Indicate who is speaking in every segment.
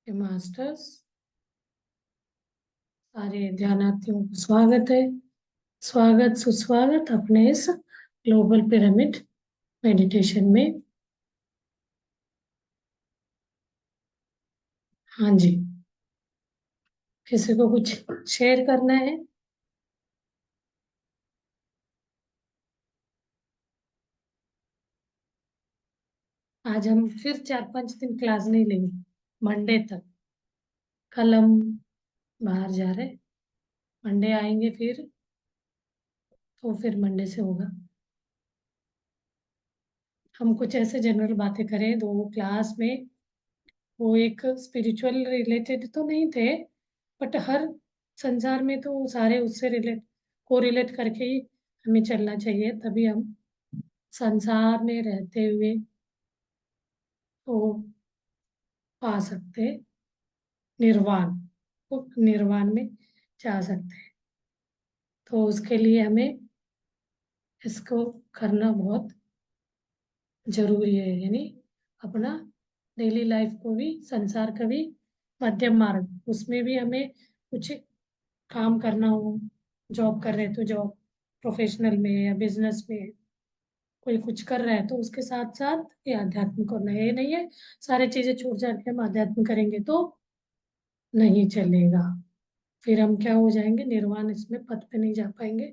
Speaker 1: के मास्टर्स सारे ध्यानार्थियों को स्वागत है। स्वागत सुस्वागत अपने इस ग्लोबल पिरामिड मेडिटेशन में। हाँ जी, किसी को कुछ शेयर करना है? आज हम फिर 4-5 दिन क्लास नहीं लेंगे, मंडे तक। कल हम बाहर जा रहे, मंडे आएंगे फिर, तो फिर मंडे से होगा। हम कुछ ऐसे जनरल बातें करें दो क्लास में। वो एक स्पिरिचुअल रिलेटेड तो नहीं थे, बट हर संसार में तो सारे उससे रिलेट को रिलेट करके ही हमें चलना चाहिए, तभी हम संसार में रहते हुए तो पा सकते हैं निर्वाण, तो निर्वाण में जा सकते हैं। तो उसके लिए हमें इसको करना बहुत जरूरी है, यानी अपना डेली लाइफ को भी, संसार का भी मध्यम मार्ग, उसमें भी हमें कुछ काम करना हो, जॉब कर रहे हैं तो जॉब, प्रोफेशनल में या बिजनेस में कोई कुछ कर रहा है तो उसके साथ साथ ये आध्यात्म करना है। ये नहीं है सारी चीजें छूट जाके हम आध्यात्म करेंगे तो नहीं चलेगा, फिर हम क्या हो जाएंगे, निर्वाण इसमें पद पे नहीं जा पाएंगे,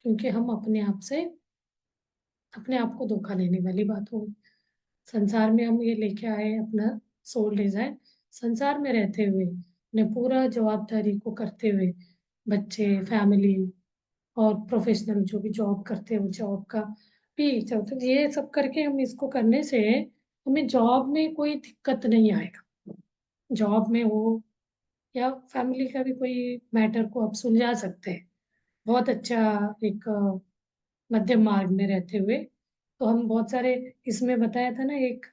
Speaker 1: क्योंकि हम अपने आप को धोखा देने वाली बात होगी। संसार में हम ये लेके आए अपना सोल डिजाइन, संसार में रहते हुए अपने पूरा जवाबदारी को करते हुए, बच्चे, फैमिली और प्रोफेशनल जो भी जॉब करते हो, जॉब का भी चलते, ये सब करके हम इसको करने से हमें जॉब में कोई दिक्कत नहीं आएगा। जॉब में हो या फैमिली का भी कोई मैटर को आप सुलझा सकते हैं बहुत अच्छा, एक मध्यम मार्ग में रहते हुए। तो हम बहुत सारे, इसमें बताया था ना, एक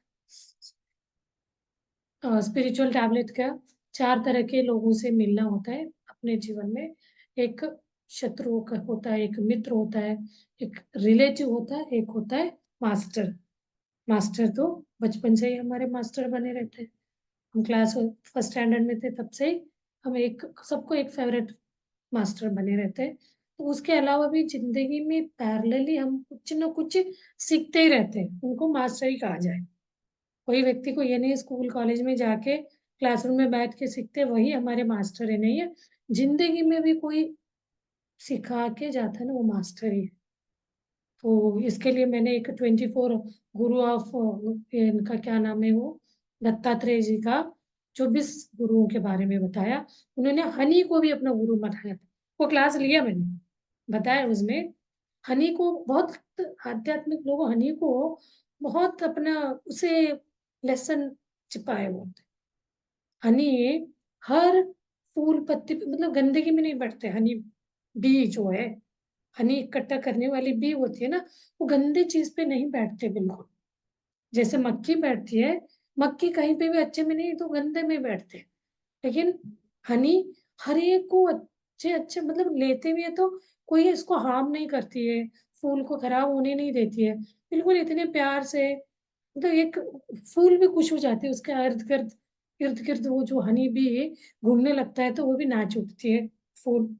Speaker 1: स्पिरिचुअल टैबलेट का 4 तरह के लोगों से मिलना होता है अपने जीवन में। एक शत्रु का होता है, एक मित्र होता है, एक रिलेटिव होता है, एक होता है मास्टर। मास्टर तो बचपन से ही हमारे मास्टर बने रहते हैं। हम क्लास फर्स्ट स्टैंडर्ड में थे तब से ही हम एक, सबको एक फेवरेट मास्टर बने रहते हैं। तो उसके अलावा भी जिंदगी में पैरेलली हम कुछ ना कुछ सीखते ही रहते हैं, उनको मास्टर ही कहा जाए। कोई व्यक्ति को ये नहीं स्कूल कॉलेज में जाके क्लासरूम में बैठ के सीखते वही हमारे मास्टर है, नहीं है। जिंदगी में भी कोई सिखा के जाता है ना, वो मास्टर ही है। तो इसके लिए मैंने एक 24 गुरु ऑफ, इनका क्या नाम है वो, दत्तात्रेय जी का 24 गुरुओं के बारे में बताया। उन्होंने हनी को भी अपना गुरु बनाया था, वो क्लास लिया मैंने, बताया उसमें। हनी को बहुत, आध्यात्मिक लोग हनी को बहुत अपना उसे लेसन छिपाए हुए होते। हनी हर फूल पत्ती पे, मतलब गंदगी में नहीं बैठते हनी बी जो है, हनी इकट्ठा करने वाली बी होती है ना, वो गंदे चीज पे नहीं बैठते बिल्कुल। जैसे मक्खी बैठती है, मक्खी कहीं पे भी अच्छे में नहीं तो गंदे में बैठते हैं। लेकिन हनी हर एक को अच्छे अच्छे, मतलब लेते हुए तो कोई इसको हार्म नहीं करती है, फूल को खराब होने नहीं देती है, बिल्कुल इतने प्यार से। मतलब एक फूल भी खुश हो जाती है उसके इर्द गिर्द वो जो हनी भी घूमने लगता है तो वो भी नाच उठती है फूल।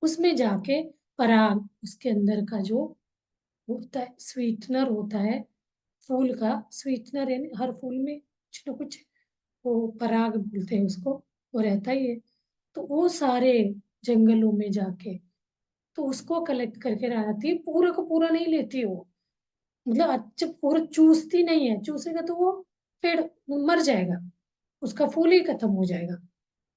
Speaker 1: उसमें जाके पराग, उसके अंदर का जो होता है स्वीटनर होता है, फूल का स्वीटनर, यानी हर फूल में कुछ ना कुछ, वो पराग बोलते हैं उसको, वो रहता ही है। तो वो सारे जंगलों में जाके तो उसको कलेक्ट करके लाती है, पूरा का पूरा नहीं लेती वो, मतलब अच्छा पूरा चूसती नहीं है, चूसेगा तो वो पेड़ मर जाएगा, उसका फूल ही खत्म हो जाएगा।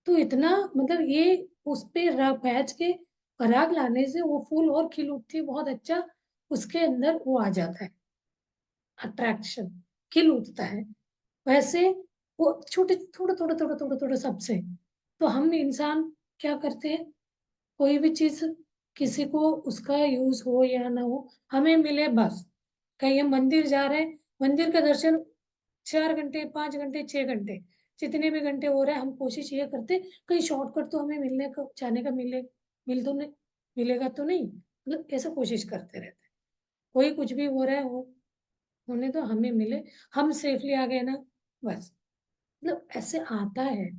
Speaker 1: तो इतना, मतलब ये उस पे बैठ के पराग लाने से वो फूल और खिल उठती है बहुत अच्छा, उसके अंदर वो आ जाता है अट्रैक्शन, खिल उठता है। वैसे वो छोटे थोड़ा थोड़ा थोड़ा थोड़ा थोड़ा सबसे, तो हम इंसान क्या करते हैं, कोई भी चीज किसी को उसका यूज हो या ना हो, हमें मिले बस। कहीं हम मंदिर जा रहे हैं, मंदिर का दर्शन 4 घंटे, 5 घंटे, 6 घंटे, जितने भी घंटे हो रहे हैं, हम कोशिश ये करते कहीं शॉर्टकट तो हमें मिलने का, जाने का मिले, मिल तो नहीं, मिलेगा तो नहीं, मतलब ऐसा कोशिश करते रहते हैं। कोई कुछ भी हो रहा है, होने तो हमें मिले, हम सेफली आ गए ना, बस। मतलब ऐसे आता है।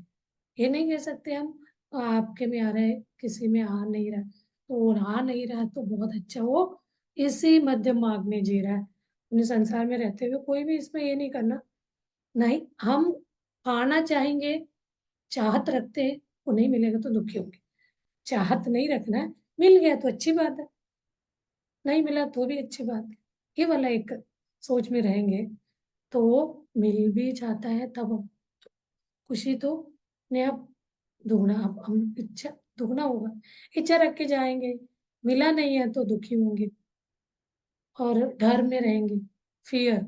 Speaker 1: ये नहीं कह सकते हम आपके में आ रहा है, किसी में आ नहीं रहा, तो और आ नहीं रहा तो बहुत अच्छा, वो इसी मध्यम मार्ग में जी रहा है अपने संसार में रहते हुए। कोई भी इसमें ये नहीं करना, नहीं हम पाना चाहेंगे, चाहत रखते हैं, वो नहीं मिलेगा तो दुखी होंगे। चाहत नहीं रखना है, मिल गया तो अच्छी बात है, नहीं मिला तो भी अच्छी बात है, ये वाला एक सोच में रहेंगे तो मिल भी जाता है तब खुशी तो ने आप दुगना, अब हम इच्छा दुगना होगा, इच्छा रख के जाएंगे, मिला नहीं है तो दुखी होंगे और डर में रहेंगे, फियर,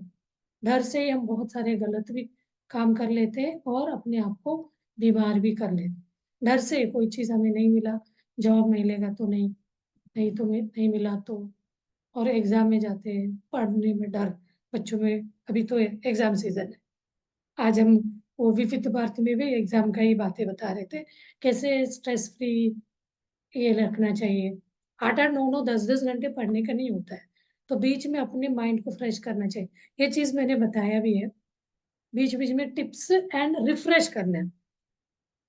Speaker 1: डर से ही हम बहुत सारे गलत भी काम कर लेते हैं और अपने आप को बीमार भी कर लेते हैं। डर से कोई चीज हमें नहीं मिला, जॉब मिलेगा तो नहीं, नहीं तो नहीं मिला तो, और एग्जाम में जाते हैं पढ़ने में डर बच्चों में। अभी तो एग्जाम सीजन है, आज हम वो विविध भारती में भी एग्जाम का ही बातें बता रहे थे, कैसे स्ट्रेस फ्री ये रखना चाहिए। 8-8 9-9 10-10 घंटे पढ़ने का नहीं होता है, तो बीच में अपने माइंड को फ्रेश करना चाहिए। ये चीज मैंने बताया भी है, बीच बीच में टिप्स एंड रिफ्रेश करना है।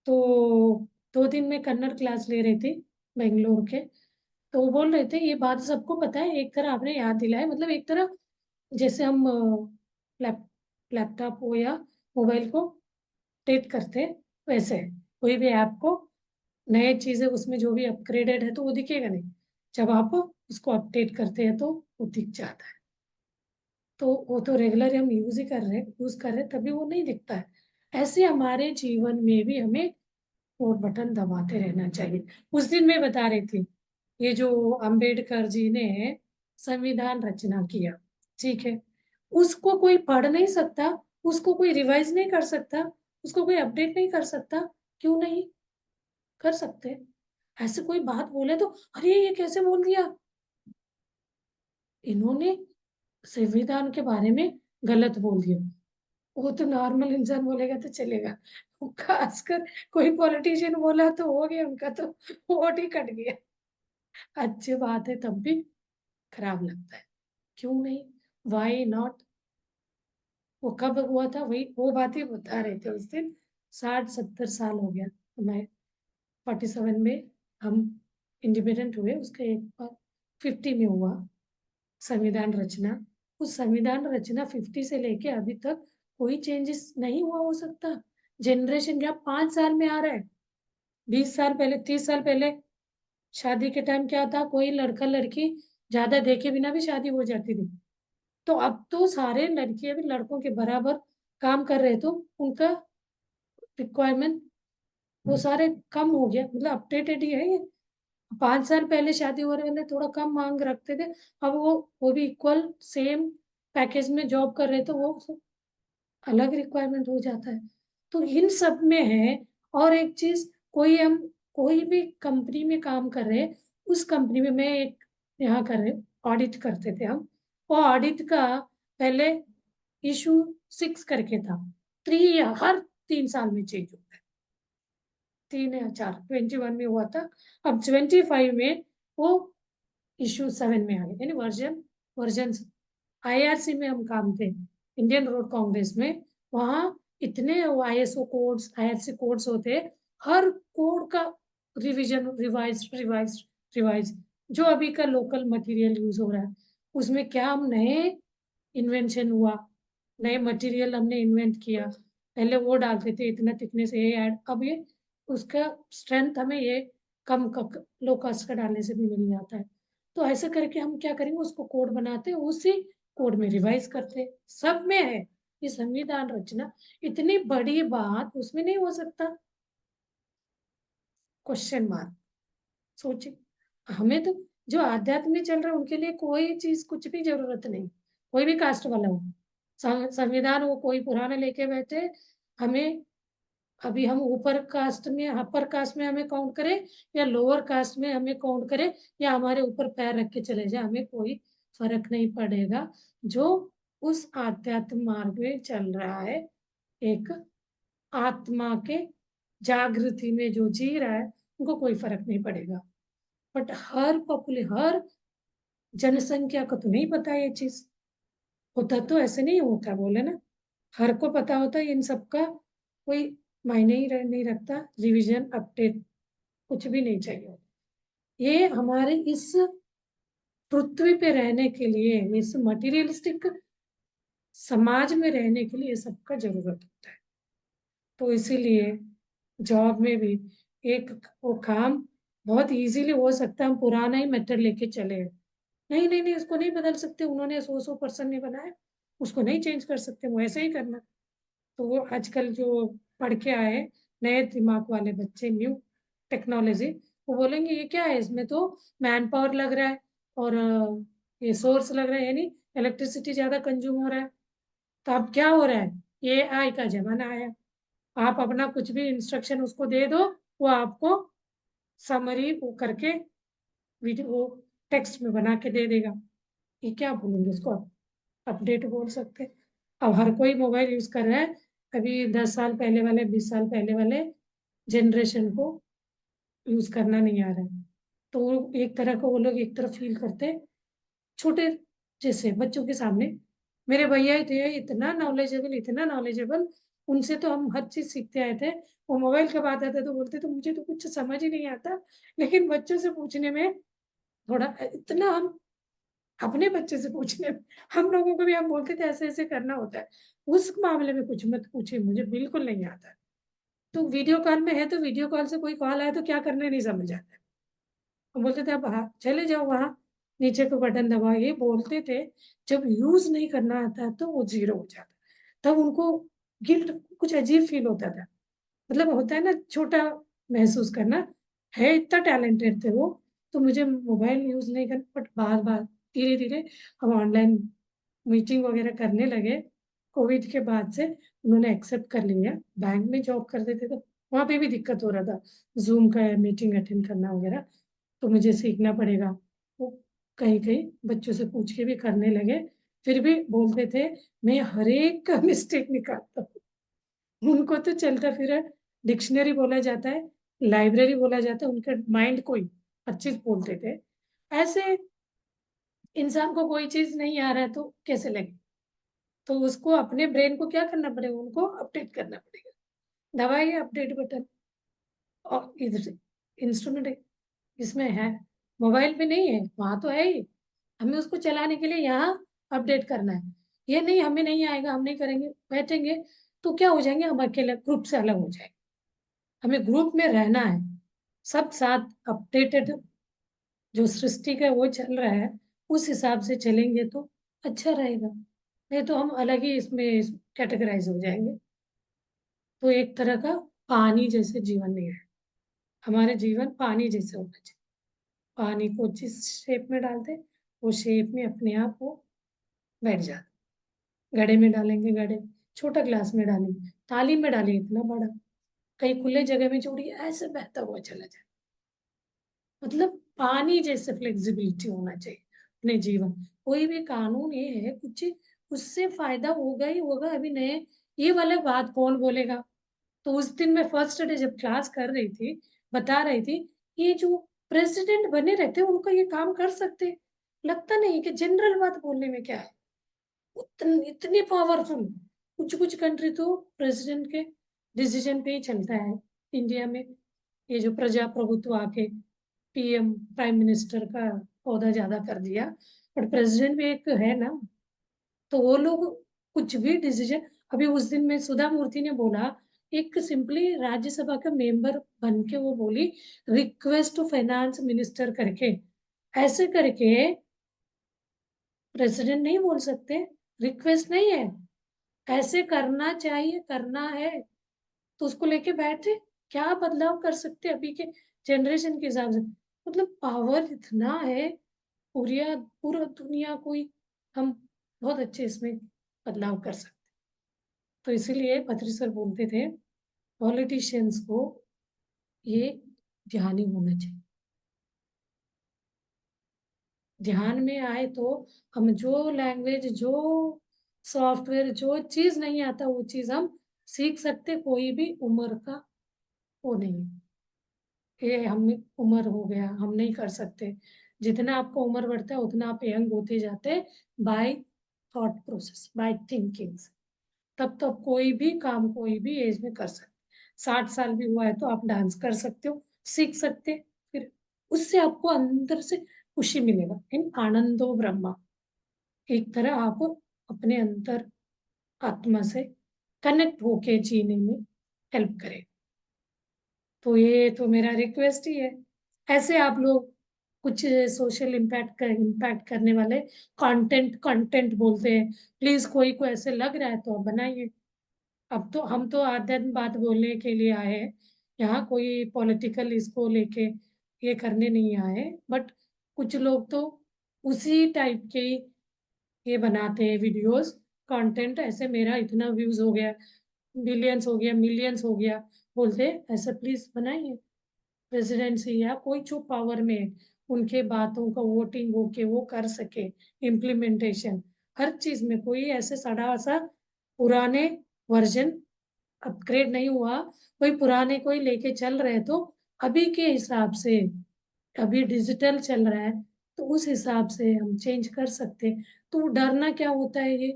Speaker 1: तो 2 दिन में कन्नड़ क्लास ले रही थी बेंगलोर के, तो वो बोल रहे थे ये बात सबको पता है, एक तरह आपने याद दिलाया, मतलब एक तरह जैसे हम लैप लैपटॉप हो या मोबाइल को अपडेट करते हैं, वैसे है। कोई भी ऐप को नए चीजें उसमें जो भी अपग्रेडेड है तो वो दिखेगा नहीं, जब आप उसको अपडेट करते हैं तो वो दिख जाता है। तो वो तो रेगुलर हम यूज कर रहे हैं तभी वो नहीं दिखता है। ऐसे हमारे जीवन में भी हमें वो बटन दबाते रहना चाहिए। उस दिन मैं बता रही थी, ये जो अंबेडकर जी ने संविधान रचना किया, ठीक है, उसको कोई पढ़ नहीं सकता, उसको कोई रिवाइज नहीं कर सकता, उसको कोई अपडेट नहीं कर सकता, क्यों नहीं कर सकते? ऐसे कोई बात बोले तो अरे ये कैसे बोल दिया, इन्होंने संविधान के बारे में गलत बोल दिया। वो तो नॉर्मल इंसान बोलेगा तो चलेगा, वो खासकर कोई पॉलिटिशियन बोला तो हो गया, उनका तो वोट ही कट गया। अच्छी बात है तब भी खराब लगता है, क्यों नहीं, वाई नॉट। वो कब हुआ था, वही वो बात ही बता रहे थे उस दिन। 60-70 साल हो गया, मैं 47 में हम इंडिपेंडेंट हुए, उसके एक बार 50 में हुआ संविधान रचना। उस संविधान रचना 50 से लेके अभी तक कोई चेंजेस नहीं हुआ हो सकता। जनरेशन गैप 5 साल में आ रहा है। 20 साल पहले, 30 साल पहले शादी के टाइम क्या था, कोई लड़का लड़की ज्यादा देखे बिना भी शादी हो जाती थी। तो अब तो सारे लड़कियां भी लड़कों के बराबर काम कर रहे, तो उनका रिक्वायरमेंट वो सारे कम हो गया, मतलब अपडेटेड ही है ये। 5 साल पहले शादी हो रहे वाले थोड़ा कम मांग रखते थे, अब वो भी इक्वल सेम पैकेज में जॉब कर रहे, तो वो अलग रिक्वायरमेंट हो जाता है। तो इन सब में है। और एक चीज, कोई भी कंपनी में काम कर रहे, उस कंपनी में मैं एक यहाँ कर रहे ऑडिट करते थे हम, वो ऑडिट का पहले इशू 6 करके था, 3 हर 3 साल में चेंज होता है, 3 या 4, 21 में हुआ था, अब 25 में वो इशू 7 में आ गया, यानी वर्जन। आईआरसी में हम काम थे, इंडियन रोड कांग्रेस में, वहाँ इतने आईएसओ कोड्स आईआरसी कोड्स होते, हर कोड का रिवीजन, रिवाइज, जो अभी का लोकल मटेरियल यूज हो रहा है उसमें क्या हम नए इन्वेंशन हुआ, नए मटेरियल हमने इन्वेंट किया, पहले वो डालते थे इतना थिकनेस ये ऐड, अब ये उसका स्ट्रेंथ हमें ये लो कास्ट का डालने से भी मिल जाता है। तो ऐसे करके हम क्या करेंगे, उसको कोड बनाते हैं, उसी कोड में रिवाइज करते हैं, सब में है। ये संविधान रचना इतनी बड़ी बात उसमें नहीं हो सकता, क्वेश्चन मार्क। सोचिए, हमें तो जो आध्यात्म में चल रहा है उनके लिए कोई चीज कुछ भी जरूरत नहीं, कोई भी कास्ट वाला हो, संविधान वो कोई पुराना लेके बैठे, हमें अभी हम ऊपर कास्ट में अपर कास्ट में हमें काउंट करें या लोअर कास्ट में हमें काउंट करें या हमारे ऊपर पैर रख के चले जाए, हमें कोई फर्क नहीं पड़ेगा। जो उस आध्यात्म मार्ग में चल रहा है, एक आत्मा के जागृति में जो जी रहा है, उनको कोई फर्क नहीं पड़ेगा। बट हर जनसंख्या को तो नहीं पता ये चीज, होता तो ऐसे नहीं होता, बोले ना, हर को पता होता है इन सबका कोई मायने ही नहीं रखता, रिवीजन अपडेट कुछ भी नहीं चाहिए। ये हमारे इस पृथ्वी पे रहने के लिए, इस मटेरियलिस्टिक समाज में रहने के लिए सबका जरूरत होता है। तो इसीलिए जॉब में भी एक वो काम बहुत इजीली हो सकता है, हम पुराना ही मेथड लेके चले। नहीं नहीं नहीं, उसको नहीं बदल सकते, उन्होंने 100% नहीं बनाया, उसको नहीं चेंज कर सकते, वो ऐसे ही करना। तो वो आजकल जो पढ़ के आए नए दिमाग वाले बच्चे, न्यू टेक्नोलॉजी, वो बोलेंगे ये क्या है, इसमें तो मैन पावर लग रहा है और ये सोर्स लग रहा है, यानी इलेक्ट्रिसिटी ज्यादा कंज्यूम हो रहा है। तो अब क्या हो रहा है, एआई का जमाना आया। आप अपना कुछ भी इंस्ट्रक्शन उसको दे दो, वो आपको समरी वो करके वीडियो वो टेक्स्ट में बना के दे देगा। ये क्या बोलेंगे इसको, अपडेट बोल सकते हैं। अब हर कोई मोबाइल यूज कर रहा है। अभी 10 साल पहले वाले, 20 साल पहले वाले जनरेशन को यूज करना नहीं आ रहा है। तो वो एक तरह का, वो लोग एक तरह फील करते हैं छोटे, जैसे बच्चों के सामने मेरे भैया ही थे, इतना नॉलेजेबल, इतना नॉलेजेबल, उनसे तो हम हर चीज सीखते आए थे। वो मोबाइल का बात आता तो बोलते तो मुझे तो कुछ समझ ही नहीं आता, लेकिन बच्चों से पूछने में थोड़ा इतना हम, अपने बच्चे से पूछने में, हम लोगों को भी हम बोलते थे ऐसे ऐसे करना होता है। उस मामले में कुछ मत पूछे, मुझे बिल्कुल नहीं आता। तो वीडियो कॉल में है तो वीडियो कॉल से कोई कॉल आया तो क्या करना नहीं समझ आता। हम बोलते थे अब हाँ चले जाओ वहां, नीचे को बटन दबाओ, ये बोलते थे। जब यूज नहीं करना आता तो वो जीरो हो जाता, तब उनको गिल्ट, कुछ अजीब फील होता था। मतलब होता है ना छोटा महसूस करना, है इतना टैलेंटेड थे वो, तो मुझे मोबाइल यूज नहीं करना। बट बार बार धीरे धीरे हम ऑनलाइन मीटिंग वगैरह करने लगे, कोविड के बाद से उन्होंने एक्सेप्ट कर लिया। बैंक में जॉब करते थे तो वहां पे भी दिक्कत हो रहा था, जूम का मीटिंग अटेंड करना वगैरह, तो मुझे सीखना पड़ेगा। वो कहीं कहीं बच्चों से पूछ के भी करने लगे, फिर भी बोलते थे मैं हर एक का मिस्टेक निकालता हूँ। उनको तो चलता फिर डिक्शनरी बोला जाता है, लाइब्रेरी बोला जाता है, उनके माइंड को ही हर चीज बोलते थे। ऐसे इंसान को कोई चीज नहीं आ रहा है तो कैसे लगे, तो उसको अपने ब्रेन को क्या करना पड़ेगा, उनको अपडेट करना पड़ेगा। दवाई अपडेट बटन, और इधर इंस्ट्रूमेंट इसमें है, मोबाइल पे नहीं है, वहां तो है ही। हमें उसको चलाने के लिए यहाँ अपडेट करना है। ये नहीं हमें नहीं आएगा, हम नहीं करेंगे, बैठेंगे तो क्या हो जाएंगे, हम अकेले ग्रुप से अलग हो जाएंगे। हमें ग्रुप में रहना है, सब साथ अपडेटेड, जो सृष्टि का वो चल रहा है उस हिसाब से चलेंगे तो अच्छा रहेगा। नहीं तो हम अलग ही इसमें कैटेगराइज हो जाएंगे। तो एक तरह का पानी जैसे जीवन नहीं है, हमारे जीवन पानी जैसे होना चाहिए। पानी को जिस शेप में डालते वो शेप में अपने आप वो बैठ जाता। घड़े में डालेंगे, घड़े छोटा ग्लास में डालेंगे, थाली में डालेंगे इतना बड़ा, कहीं खुले जगह में छोड़िए ऐसे बहता हुआ चला जाए। मतलब पानी जैसे फ्लेक्सिबिलिटी होना चाहिए अपने जीवन। कोई भी कानून ये है कुछ, उससे फायदा होगा ही होगा। अभी नए ये वाला बात कौन बोलेगा। तो उस दिन मैं फर्स्ट डे जब क्लास कर रही थी, बता रही थी, ये जो प्रेसिडेंट बने रहते हैं उनको ये काम कर सकते, लगता नहीं कि जनरल बात बोलने में क्या है, इतनी पावरफुल। कुछ कुछ कंट्री तो प्रेसिडेंट के डिसीजन पे ही चलता है। इंडिया में ये जो प्रजाप्रभुत्व आके पीएम प्राइम मिनिस्टर का पौधा ज्यादा कर दिया, बट प्रेसिडेंट भी एक है ना। तो वो लोग कुछ भी डिसीजन, अभी उस दिन में सुधा मूर्ति ने बोला, एक सिंपली राज्यसभा का मेंबर बन के वो बोली रिक्वेस्ट टू फाइनेंस मिनिस्टर करके, ऐसे करके प्रेसिडेंट नहीं बोल सकते, रिक्वेस्ट नहीं है, ऐसे करना चाहिए, करना है। तो उसको लेके बैठे, क्या बदलाव कर सकते अभी के जनरेशन के हिसाब से। मतलब पावर इतना है, पूरी पूरा दुनिया को ही हम बहुत अच्छे इसमें बदलाव कर सकते। तो इसीलिए पत्री सर बोलते थे पॉलिटिशियंस को ये ध्यान ही होना चाहिए। ध्यान में आए तो हम जो लैंग्वेज, जो सॉफ्टवेयर, जो चीज नहीं आता वो चीज हम सीख सकते, कोई भी उम्र का वो नहीं है। ये हम उम्र हो गया हम नहीं कर सकते। जितना आपको उम्र बढ़ता है उतना आप यंग होते जाते, by thought process, by thinking. तब तो कोई भी काम कोई भी एज में कर सकते। 60 साल भी हुआ है तो आप डांस कर सकते हो, सीख सकते, फिर उससे आपको अंदर से खुशी मिलेगा। इन आनंदो ब्रह्मा, एक तरह आप अपने अंतर आत्मा से कनेक्ट होके जीने में हेल्प करे। तो ये तो मेरा रिक्वेस्ट ही है। ऐसे आप लोग कुछ सोशल इम्पैक्ट करने वाले कंटेंट कंटेंट बोलते हैं, प्लीज कोई को ऐसे लग रहा है तो आप बनाइए। अब तो हम तो आध्यात्म बात बोलने के लिए आए हैं, यहाँ कोई पॉलिटिकल इसको लेके ये करने नहीं आए, बट कुछ लोग तो उसी टाइप के ही ये बनाते हैं वीडियोस कंटेंट। ऐसे मेरा इतना व्यूज हो गया, बिलियंस हो गया, मिलियंस हो गया, बोलते हैं ऐसा प्लीज बनाइए। प्रेसिडेंसी या कोई जो पावर में है, उनके बातों का वोटिंग होके वो कर सके इम्प्लीमेंटेशन, हर चीज में कोई ऐसे सड़ा सा पुराने वर्जन अपग्रेड नहीं हुआ, कोई पुराने कोई लेके चल रहे तो अभी के हिसाब से, अभी डिजिटल चल रहा है तो उस हिसाब से हम चेंज कर सकते। तो डरना क्या होता है ये,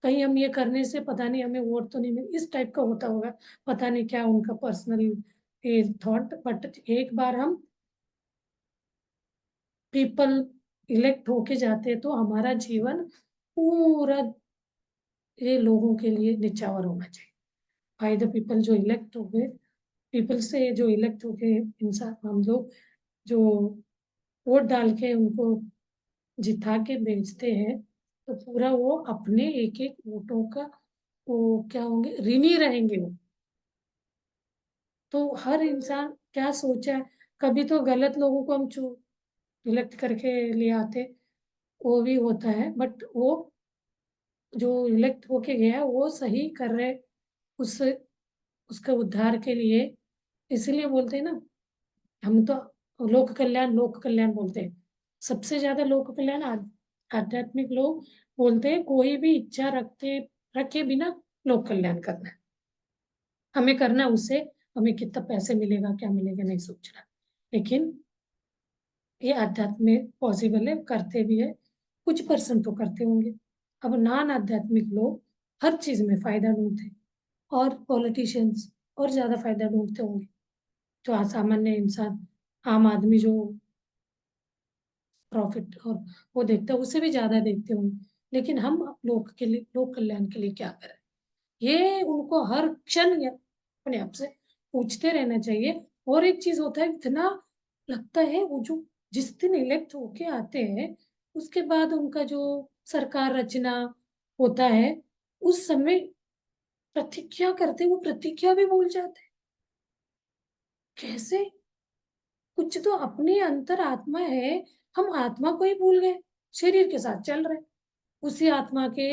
Speaker 1: कहीं हम ये करने से पता नहीं हमें वोट तो नहीं मिले, इस टाइप का होता होगा, पता नहीं क्या उनका पर्सनल थॉट। बट एक बार हम पीपल इलेक्ट होके जाते हैं तो हमारा जीवन पूरा ये लोगों के लिए निछावर होना चाहिए। बाय द पीपल जो इलेक्ट हो गए, पीपल से जो इलेक्ट हो गए इंसान, हम लोग जो वोट डाल के उनको जिता के भेजते हैं, तो पूरा वो अपने एक एक वोटों का वो क्या होंगे, ऋणी रहेंगे वो। तो हर इंसान क्या सोचा है, कभी तो गलत लोगों को हम चू इलेक्ट करके ले आते, वो भी होता है, बट वो जो इलेक्ट होके गया वो सही कर रहे, उस उसका उद्धार के लिए। इसीलिए बोलते हैं ना, हम तो लोक कल्याण बोलते हैं, सबसे ज्यादा लोक कल्याण आध्यात्मिक लोग बोलते हैं, कोई भी इच्छा रखे बिना लोक कल्याण करना है, हमें करना है उससे, हमें कितना पैसे मिलेगा क्या मिलेगा नहीं सोचना। लेकिन ये आध्यात्म में पॉसिबल है, करते भी है, कुछ परसेंट तो करते होंगे। अब नॉन आध्यात्मिक लोग हर चीज में फायदा ढूंढते हैं, और पॉलिटिशियंस और ज्यादा फायदा ढूंढते होंगे, जो सामान्य इंसान, आम आदमी जो प्रॉफिट और वो देखते हैं उससे भी ज्यादा देखते होंगे। लेकिन हम लोग के लिए, लोक कल्याण के लिए क्या करें, ये उनको हर क्षण अपने आप से पूछते रहना चाहिए। और एक चीज होता है, इतना लगता है वो जो जिस दिन इलेक्ट होके आते हैं उसके बाद उनका जो सरकार रचना होता है, उस समय प्रतिज्ञा करते, वो प्रतिज्ञा भी भूल जाते हैं। कैसे, कुछ तो अपनी अंतर आत्मा है, हम आत्मा को ही भूल गए, शरीर के साथ चल रहे। उसी आत्मा के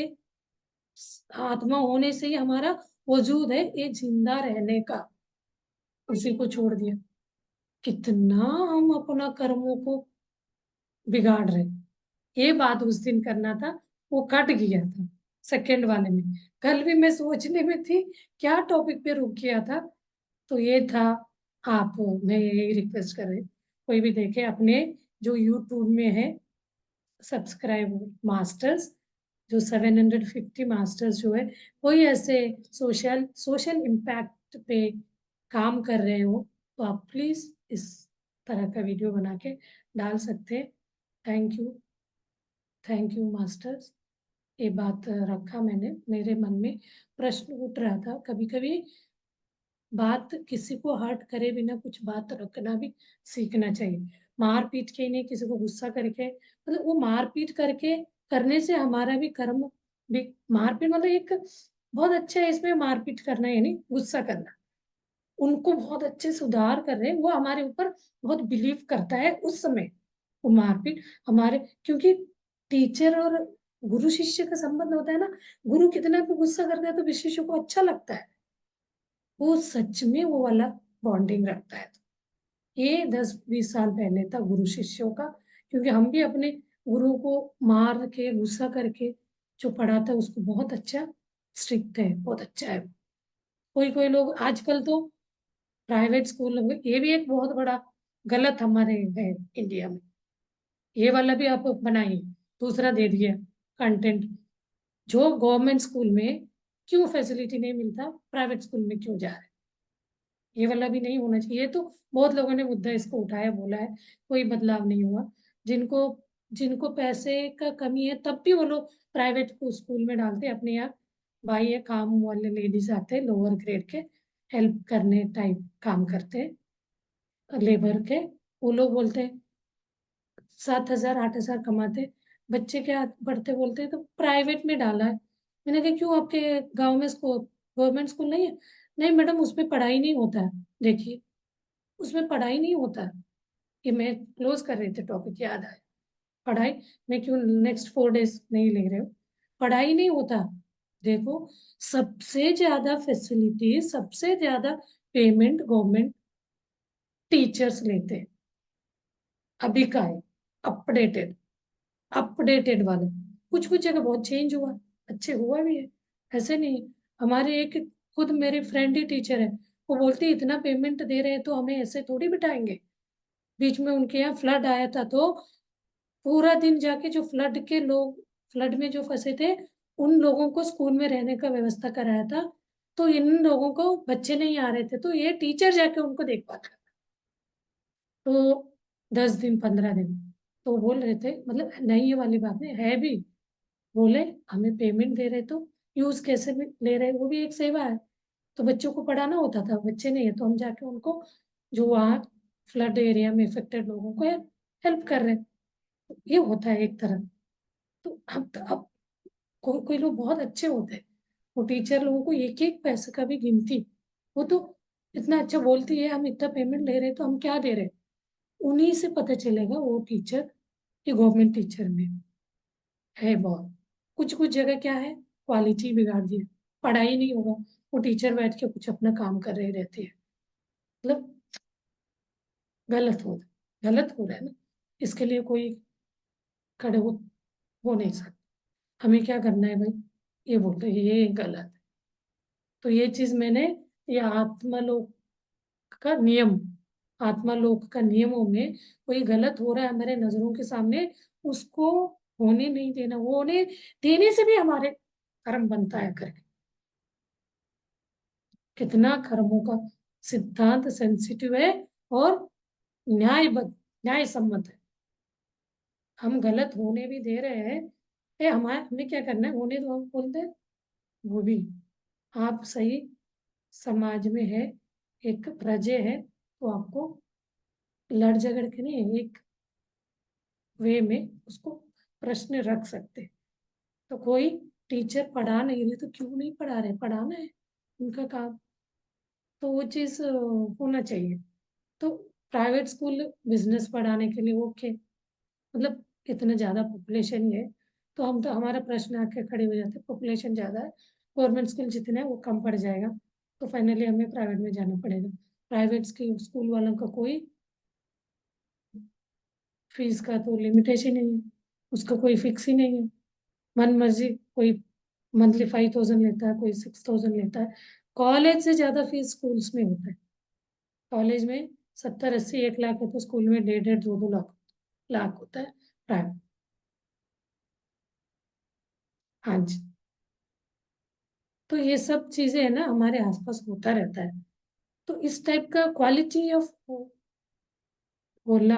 Speaker 1: आत्मा होने से ही हमारा वजूद है, ये जिंदा रहने का, उसी को छोड़ दिया। कितना हम अपना कर्मों को बिगाड़ रहे। ये बात उस दिन करना था, वो कट गया था सेकंड वाले में। कल भी मैं सोचने में थी क्या टॉपिक पे रुक गया था, तो ये था। आप, मैं यही रिक्वेस्ट कर रही, कोई भी देखे अपने जो यूट्यूब में है सब्सक्राइब मास्टर्स, जो 750 मास्टर्स जो है, कोई ऐसे सोशल सोशल इम्पैक्ट पे काम कर रहे हो तो आप प्लीज इस तरह का वीडियो बना के डाल सकते हैं। Thank you masters. ये बात रखा मैंने, मेरे मन में प्रश्न उठ रहा था, कभी कभी बात किसी को हर्ट करे बिना कुछ बात रखना भी सीखना चाहिए। मार पीट के नहीं, किसी को गुस्सा करके, मतलब वो मार पीट करके करने से हमारा भी कर्म भी, मारपीट मतलब एक बहुत अच्छा है इसमें, मारपीट करना यानी गुस्सा करना, उनको बहुत अच्छे सुधार कर रहे हैं, वो हमारे ऊपर बहुत बिलीव करता है उस समय, वो मारपीट हमारे, क्योंकि टीचर और गुरु शिष्य का संबंध होता है ना, गुरु कितना भी गुस्सा करता है तो शिष्य को अच्छा लगता है, वो सच में वो वाला बॉन्डिंग रखता है। ये 10-20 साल पहले था गुरु शिष्यों का, क्योंकि हम भी अपने गुरु को मार के गुस्सा करके जो पढ़ाता है उसको बहुत अच्छा, स्ट्रिक्ट है, बहुत अच्छा है। कोई कोई लोग आजकल तो प्राइवेट स्कूल में, ये भी एक बहुत बड़ा गलत हमारे है इंडिया में, ये वाला भी आप बनाइए, दूसरा दे दिया कंटेंट। जो गवर्नमेंट स्कूल में क्यों फैसिलिटी नहीं मिलता, प्राइवेट स्कूल में क्यों जा रहे हैं? ये वाला भी नहीं होना चाहिए। ये तो बहुत लोगों ने मुद्दा इसको उठाया, बोला है, कोई बदलाव नहीं हुआ। जिनको जिनको पैसे का कमी है तब भी वो लोग प्राइवेट को स्कूल में डालते हैं। अपने यहाँ भाई है, काम वाले लेडीज आते हैं लोअर ग्रेड के, हेल्प करने टाइप काम करते हैं लेबर के, वो लोग बोलते हैं 7,000 8,000 कमाते, बच्चे क्या पढ़ते, बोलते हैं तो प्राइवेट में डाला है। मैंने कहा क्यों, आपके गांव में स्कूल, गवर्नमेंट स्कूल नहीं है? नहीं मैडम, उसमें पढ़ाई नहीं होता है। देखिए, उसमें पढ़ाई नहीं होता है। ये मैं क्लोज कर रही थी टॉपिक, याद आया। पढ़ाई, मैं क्यों नेक्स्ट 4 डेज नहीं ले रहे हो? पढ़ाई नहीं होता। देखो, सबसे ज्यादा फैसिलिटी, सबसे ज्यादा पेमेंट गवर्नमेंट टीचर्स लेते हैं। अभी का है, अपडेटेड, अपडेटेड वाले। कुछ कुछ जगह बहुत चेंज हुआ, अच्छे हुआ भी है, ऐसे नहीं। हमारे एक खुद मेरे फ्रेंड ही टीचर है, वो बोलती इतना पेमेंट दे रहे हैं तो हमें ऐसे थोड़ी बिठाएंगे। बीच में उनके यहाँ फ्लड आया था तो पूरा दिन जाके जो फ्लड के लोग, फ्लड में जो फंसे थे, उन लोगों को स्कूल में रहने का व्यवस्था कराया था। तो इन लोगों को बच्चे नहीं आ रहे थे तो ये टीचर जाके उनको देख पाता। तो 10 दिन 15 दिन, तो बोल रहे थे, मतलब नहीं, ये वाली बात नहीं है भी। बोले हमें पेमेंट दे रहे तो यूज कैसे भी ले रहे, वो भी एक सेवा है। तो बच्चों को पढ़ाना होता था, बच्चे नहीं है तो हम जाके उनको, जो वहाँ फ्लड एरिया में इफेक्टेड लोगों को हेल्प कर रहे हैं। तो ये होता है एक तरह। तो अब कोई कोई लोग बहुत अच्छे होते हैं, वो टीचर लोगों को एक एक पैसे का भी गिनती, वो तो इतना अच्छा बोलती है, हम इतना पेमेंट ले रहे हैं तो हम क्या दे रहे हैं। उन्हीं से पता चलेगा वो टीचर ये गवर्नमेंट टीचर में है बहुत। कुछ कुछ जगह क्या है, क्वालिटी बिगाड़ दी है, पढ़ाई नहीं होगा, वो टीचर बैठ के कुछ अपना काम कर रहे रहते हैं। मतलब गलत हो रहा है ना, इसके लिए कोई खड़े हो नहीं सकता। हमें क्या करना है भाई, ये बोलते हैं ये गलत है। तो ये चीज मैंने, ये आत्मलोक का नियम, आत्मालोक का नियमों में कोई गलत हो रहा है हमारे नजरों के सामने, उसको होने नहीं देना। वो होने देने से भी हमारे कर्म बनता है करके। कितना कर्मों का सिद्धांत सेंसिटिव है और न्यायबद्ध, न्याय सम्मत है। हम गलत होने भी दे रहे हैं, हमारे हमें क्या करना है, होने दो, हम बोलते हैं वो भी आप सही समाज में है, एक प्रजे है, तो आपको लड़ झगड़ के नहीं, एक वे में उसको प्रश्न रख सकते हैं। तो कोई टीचर पढ़ा नहीं रहे तो क्यों नहीं पढ़ा रहे, पढ़ाना है उनका काम। तो वो चीज होना चाहिए। तो प्राइवेट स्कूल बिजनेस पढ़ाने के लिए ओके, मतलब इतना ज्यादा पॉपुलेशन ही है, तो हम तो, हमारा प्रश्न आके खड़े हो जाते हैं, पॉपुलेशन ज्यादा है, गवर्नमेंट स्कूल जितने हैं वो कम पड़ जाएगा, तो फाइनली हमें प्राइवेट में जाना पड़ेगा। प्राइवेट स्कूल वालों का कोई फीस का तो लिमिटेशन नहीं है, उसका कोई फिक्स ही नहीं है, मन मर्जी कोई मंथली 5,000 लेता है, कोई 6,000 लेता है। कॉलेज से ज्यादा फीस स्कूल्स में होता है। कॉलेज में 70 80 1 लाख है तो स्कूल में 1.5 1.5 2 2 लाख लाख होता है प्राइवेट। हाँ जी। तो ये सब चीजें है ना, हमारे आसपास होता रहता है। तो इस टाइप का क्वालिटी ऑफ बोलना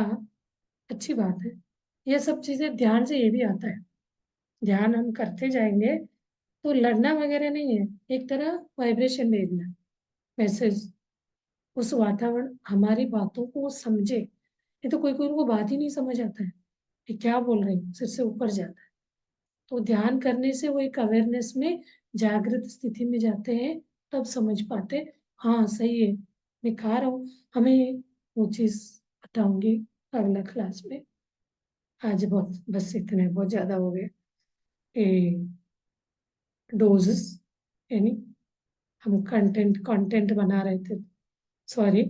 Speaker 1: अच्छी बात है। ये सब चीजें ध्यान से, ये भी आता है, ध्यान हम करते जाएंगे तो लड़ना वगैरह नहीं है, एक तरह वाइब्रेशन भेजना, मैसेज, उस वातावरण, हमारी बातों को वो समझे। ये तो कोई कोई को बात ही नहीं समझ आता है कि क्या बोल रहे हैं, सिर से ऊपर जाता है। तो ध्यान करने से वो एक अवेयरनेस में, जागृत स्थिति में जाते हैं, तब समझ पाते, हाँ सही है, मैं खा रहा हूँ। हमें वो चीज बताऊंगी अगला क्लास में। आज बहुत, बस इतने बहुत ज्यादा हो गए डोजेस, यानी हम कंटेंट कंटेंट बना रहे थे, सॉरी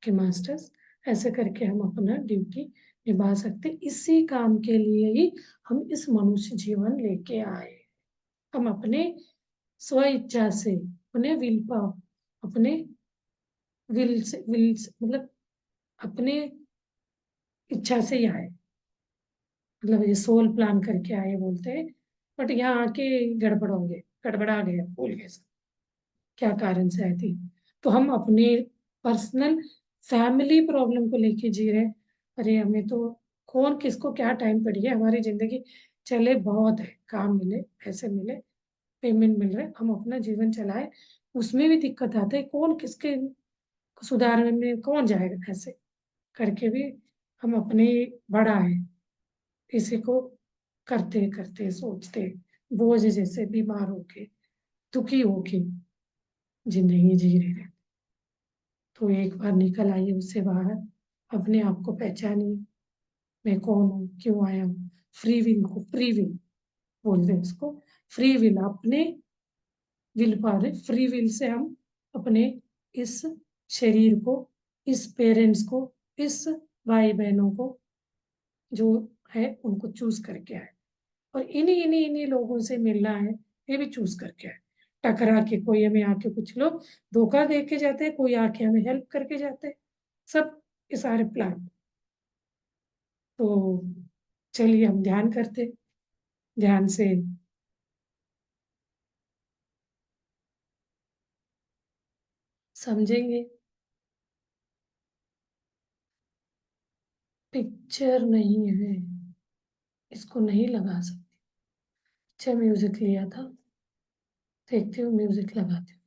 Speaker 1: के मास्टर्स। ऐसे करके हम अपना ड्यूटी निभा सकते, इसी काम के लिए ही हम इस मनुष्य जीवन लेके आए। हम अपने स्व इच्छा से, अपने विल पावर, अपने विल से मतलब अपने इच्छा से ही आए, मतलब ये सोल प्लान करके आए बोलते हैं। बट यहाँ आके गड़बड़ होंगे, गड़बड़ा गया, भूल गए सब क्या कारण से आई थी। तो हम अपने पर्सनल फैमिली प्रॉब्लम को लेके जी रहे हैं। अरे हमें तो कौन किसको क्या टाइम पड़ी है, हमारी जिंदगी चले बहुत है, काम मिले, पैसे मिले, पेमेंट मिल रहे, हम अपना जीवन चलाए, उसमें भी दिक्कत आता है, कौन किसके सुधारने में कौन जाएगा, ऐसे करके भी हम अपने बड़ा है किसी को करते करते सोचते बोझ जैसे बीमार होके दुखी होके जिंदगी जी रहे हैं। तो एक बार निकल आइए उससे बाहर, अपने आप को पहचानिए, मैं कौन हूँ, क्यों आया हूँ। फ्री विल बोलते हैं उसको, फ्री विल, अपने will power, free will say हम अपने इस शरीर को, इस पेरेंट्स को, इस भाई बहनों को जो है उनको चूज करके आए, और इन्हीं इन्हीं इन्हीं लोगों से मिलना है, ये भी चूज करके आए। टकरा के कोई हमें आके, कुछ लोग धोखा दे के जाते हैं, कोई आके हमें हेल्प करके जाते हैं, सब ये सारे प्लान। तो चलिए हम ध्यान करते, ध्यान से समझेंगे। पिक्चर नहीं है, इसको नहीं लगा सकते। अच्छा म्यूजिक लिया था, देखती हूँ म्यूजिक लगाती हूँ।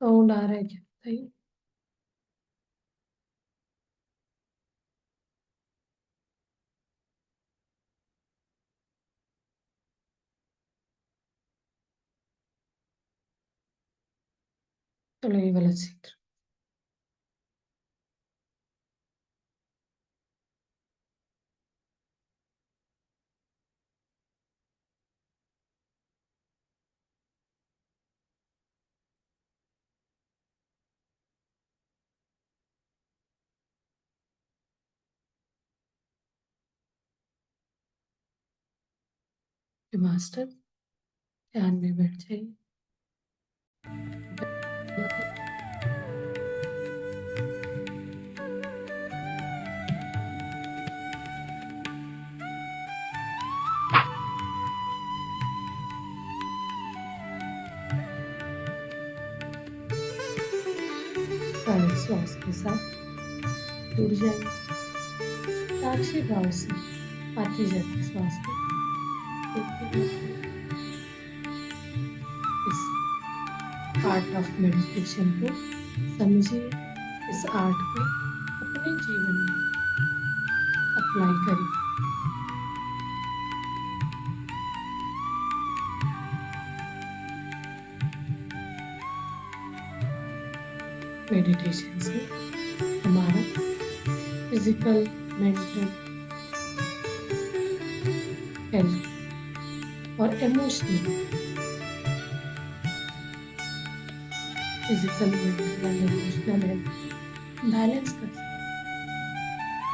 Speaker 1: साउंड आ रहा है क्या बताइए। चलो ये वाला सीख, मास्टर ध्यान में बैठ जाइए। सारे श्वास के साथ जुड़ जाएंगे, साक्षी भाव से आती जाती श्वास को देखते हुए इस आर्ट ऑफ मेडिटेशन को समझिए, इस आर्ट को अपने जीवन में अप्लाई करिए। मेडिटेशन से हमारा फिजिकल, मेंटल हेल्थ और emotional, physical mental and emotional health balance कर सकते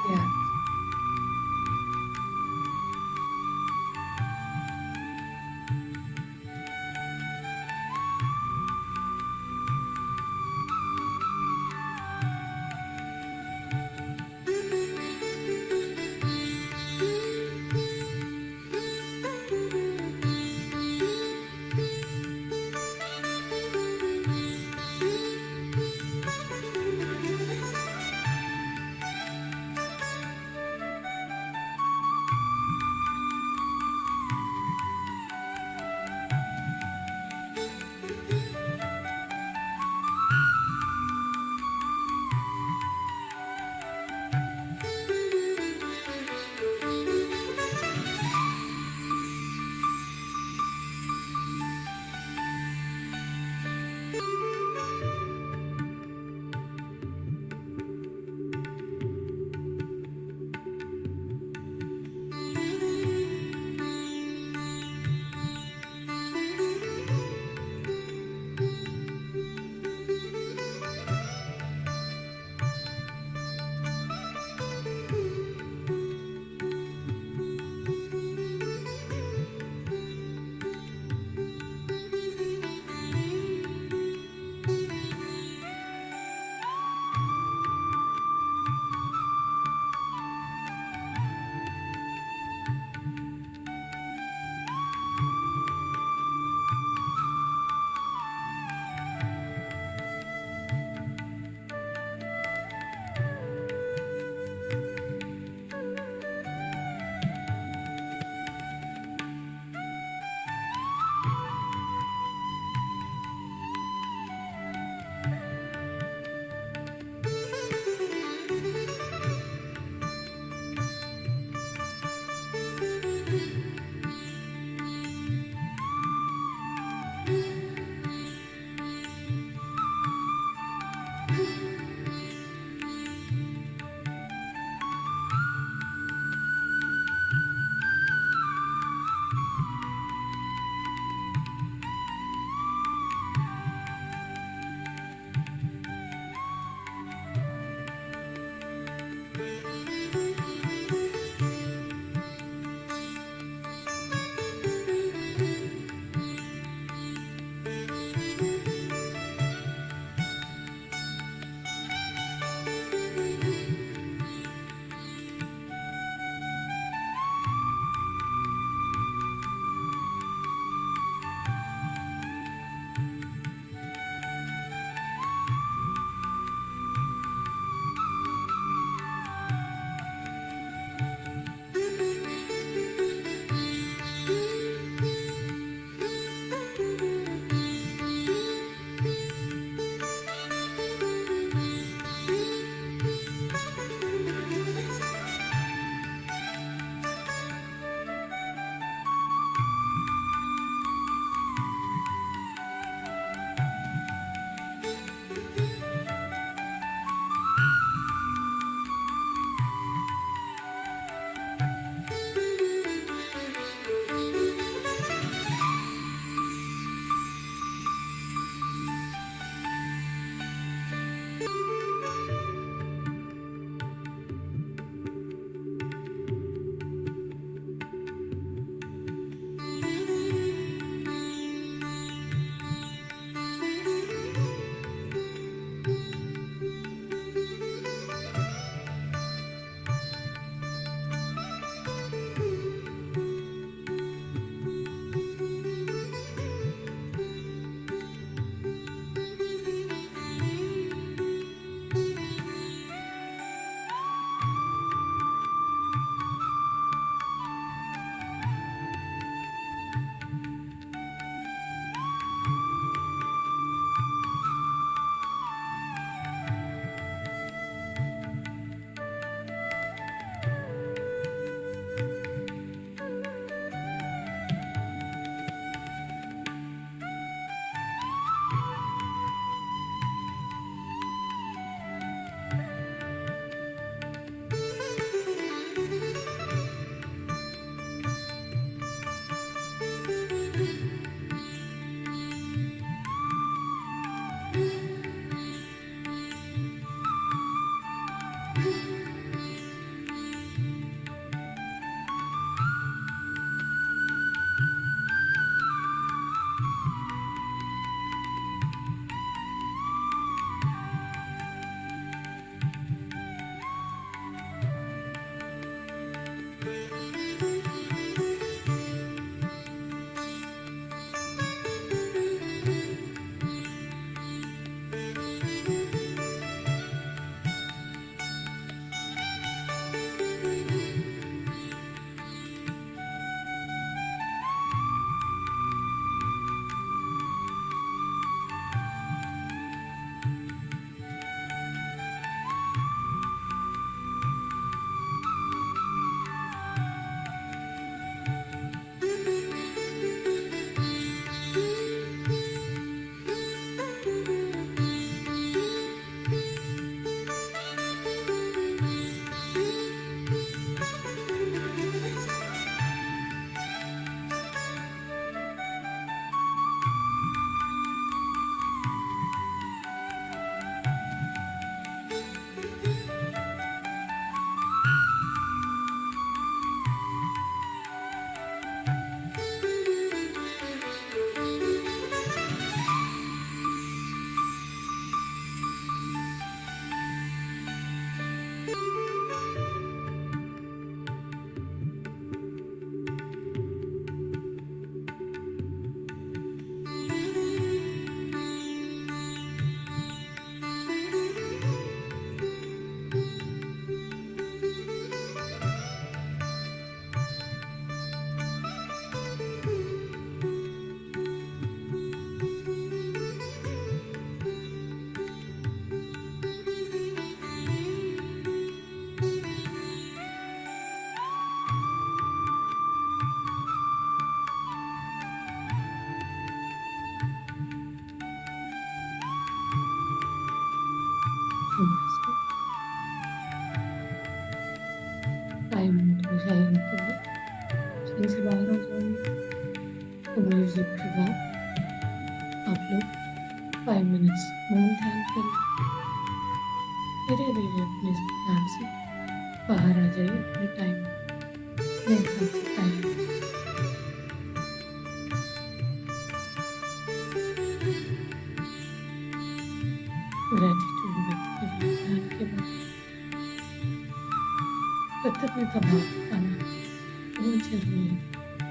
Speaker 1: हैं। नमस्ते। 5 मिनट में जाएगा तो मैं चेन से बाहर हो जाऊँगी। तो म्यूज़िक के बाद आप लोग 5 मिनट्स मौन ध्यान करिए। धीरे-धीरे अपने इस ध्यान से बाहर आ जाइए अपने टाइम अपने हिसाब से टाइम ग्रैटिट्यूड व्यक्त करिए ध्यान के बाद। कृतज्ञता भाव बताना बहुत ज़रूरी है।